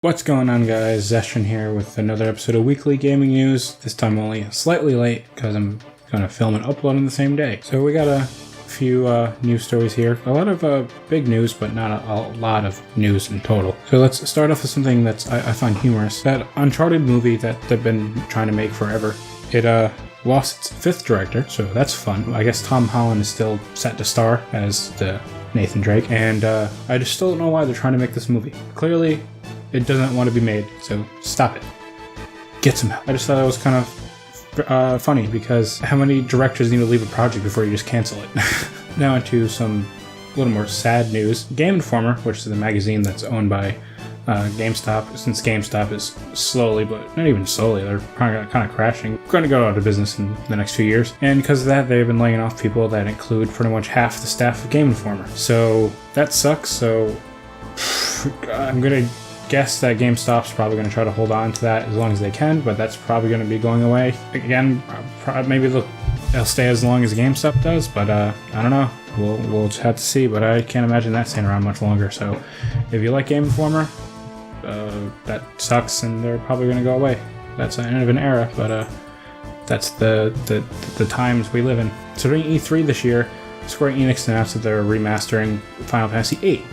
What's going on, guys? Zeshin here with another episode of Weekly Gaming News. This time only slightly late because I'm going to film and upload on the same day. So we got a few news stories here. A lot of big news, but not a lot of news in total. So let's start off with something that's I find humorous. That Uncharted movie that they've been trying to make forever. It lost its fifth director, so that's fun. I guess Tom Holland is still set to star as the Nathan Drake, and I just still don't know why they're trying to make this movie. Clearly, it doesn't want to be made, so stop it. Get some help. I just thought it was kind of funny, because how many directors need to leave a project before you just cancel it? Now into some little more sad news. Game Informer, which is the magazine that's owned by GameStop, since GameStop is slowly, but not even slowly, they're kind of crashing, going to go out of business in the next few years. And because of that, they've been laying off people that include pretty much half the staff of Game Informer. So that sucks. So I'm going to guess that GameStop's probably going to try to hold on to that as long as they can, but that's probably going to be going away. Again, maybe they'll stay as long as GameStop does, but I don't know. We'll just have to see, but I can't imagine that staying around much longer. So if you like Game Informer, that sucks, and they're probably going to go away. That's the end of an era, but that's the times we live in. So during E3 this year, Square Enix announced that they're remastering Final Fantasy VIII,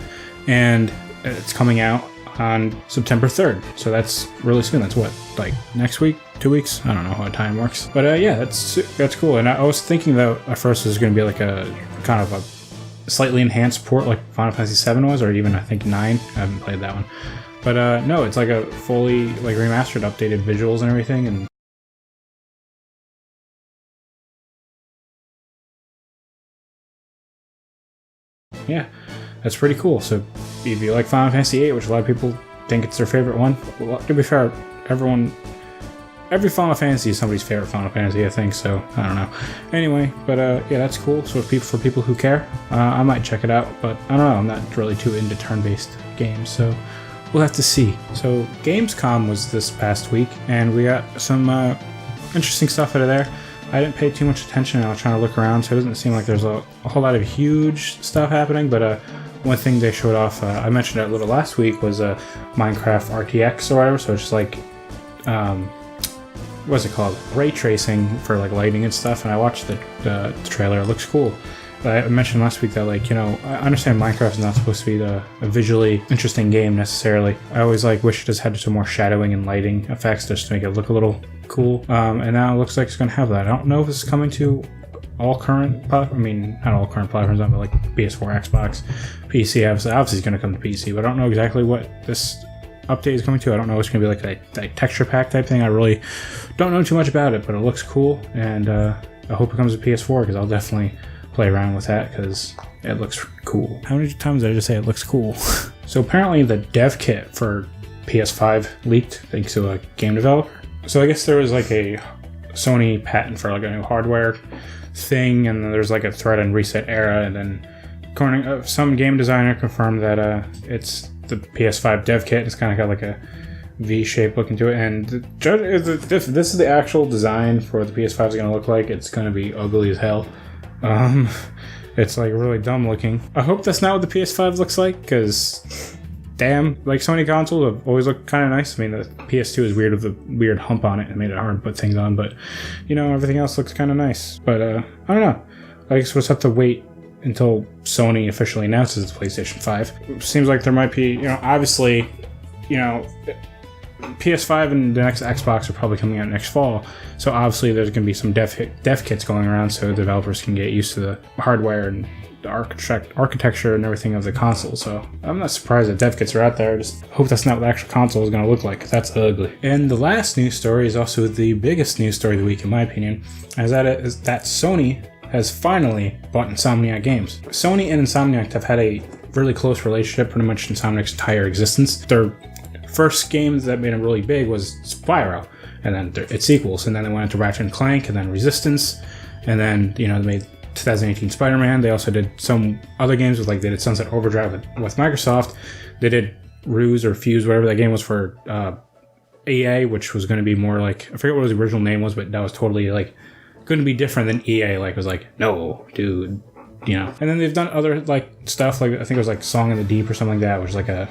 and it's coming out on September 3rd. So that's really soon. That's what, like next week? 2 weeks? I don't know how time works. But yeah, that's cool. And I was thinking that at first it was going to be like a kind of a slightly enhanced port like Final Fantasy VII was, or even I think 9. I haven't played that one. But no, it's like a fully like remastered, updated visuals and everything. And yeah, that's pretty cool. So if you like Final Fantasy VIII, which a lot of people think it's their favorite one, well, to be fair, every Final Fantasy is somebody's favorite Final Fantasy, I think, so I don't know. Anyway, but yeah, that's cool. So for people who care, I might check it out, but I don't know, I'm not really too into turn-based games, so we'll have to see. So Gamescom was this past week, and we got some interesting stuff out of there. I didn't pay too much attention. I was trying to look around, so it doesn't seem like there's a whole lot of huge stuff happening, but one thing they showed off, I mentioned it a little last week, was Minecraft RTX or whatever, so it's just like, what's it called? Ray tracing for like lighting and stuff, and I watched the trailer. It looks cool. But I mentioned last week that, like, you know, I understand Minecraft is not supposed to be a visually interesting game necessarily. I always wish it just had some more shadowing and lighting effects just to make it look a little cool. And now it looks like it's going to have that. I don't know if this is coming to all current, not all current platforms, but like PS4, Xbox, PC. Obviously it's going to come to PC, but I don't know exactly what this update is coming to. I don't know if it's going to be like a texture pack type thing. I really don't know too much about it, but it looks cool, and I hope it comes to PS4, because I'll definitely play around with that, because it looks cool. How many times did I just say it looks cool? So apparently the dev kit for PS5 leaked thanks to a game developer. So I guess there was like a Sony patent for like a new hardware thing, and then there's like a thread and reset era, and then some game designer confirmed that it's the PS5 dev kit. It's kind of got like a V-shape look into it, and this is the actual design for what the PS5 is going to look like. It's going to be ugly as hell. It's like really dumb looking. I hope that's not what the PS5 looks like, because damn, like Sony consoles have always looked kind of nice. I mean, the PS2 is weird with a weird hump on it. It made it hard to put things on, but you know, everything else looks kind of nice. But I don't know. I guess we'll just have to wait until Sony officially announces the PlayStation 5. It seems like there might be, you know, obviously, you know, PS5 and the next Xbox are probably coming out next fall, so obviously there's going to be some dev kits going around so developers can get used to the hardware and the architecture and everything of the console. So I'm not surprised that dev kits are out there. I just hope that's not what the actual console is going to look like, because that's ugly. And the last news story is also the biggest news story of the week, in my opinion, is that Sony has finally bought Insomniac Games. Sony and Insomniac have had a really close relationship pretty much Insomniac's entire existence. Their first game that made them really big was Spyro, and then its sequels, and then they went into Ratchet and Clank, and then Resistance, and then, you know, they made 2018 Spider-Man. They also did some other games they did Sunset Overdrive with Microsoft. They did Ruse or Fuse, whatever that game was for EA, which was going to be more like, I forget what his original name was, but that was totally like going to be different than EA. Like, was like, no, dude, you know. And then they've done other like stuff, like I think it was like Song in the Deep or something like that, which is like a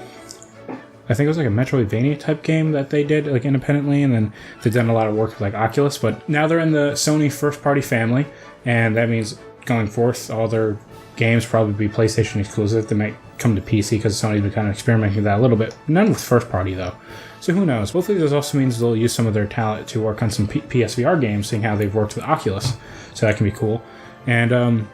I think it was like a Metroidvania type game that they did like independently, and then they've done a lot of work with like Oculus. But now they're in the Sony first party family, and that means going forth, all their games probably be PlayStation exclusive. They might come to PC because Sony's been kind of experimenting with that a little bit. None with first party though. So who knows? Hopefully this also means they'll use some of their talent to work on some PSVR games, seeing how they've worked with Oculus. So that can be cool. And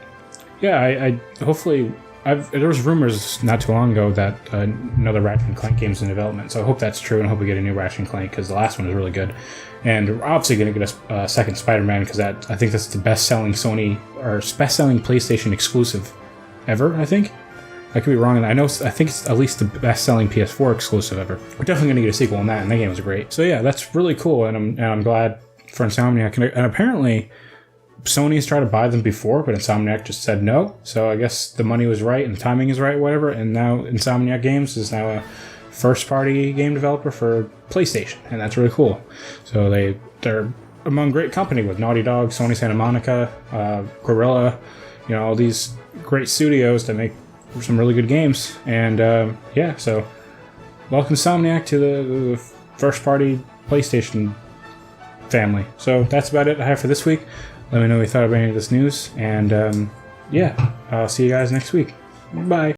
yeah, I hopefully... there was rumors not too long ago that another Ratchet and Clank game is in development, so I hope that's true, and I hope we get a new Ratchet and Clank, because the last one was really good. And we're obviously going to get a second Spider-Man, because I think that's the best-selling Sony, or best-selling PlayStation exclusive ever, I think. I could be wrong, and I think it's at least the best-selling PS4 exclusive ever. We're definitely going to get a sequel on that, and that game was great. So yeah, that's really cool, and I'm glad for Insomniac, and apparently... Sony's tried to buy them before, but Insomniac just said no. So I guess the money was right and the timing is right, whatever. And now Insomniac Games is now a first-party game developer for PlayStation, and that's really cool. So they're among great company with Naughty Dog, Sony Santa Monica, Guerrilla, all these great studios that make some really good games. And yeah, so welcome Insomniac to the first-party PlayStation family. So that's about it I have for this week. Let me know what you thought about any of this news, and yeah, I'll see you guys next week. Bye.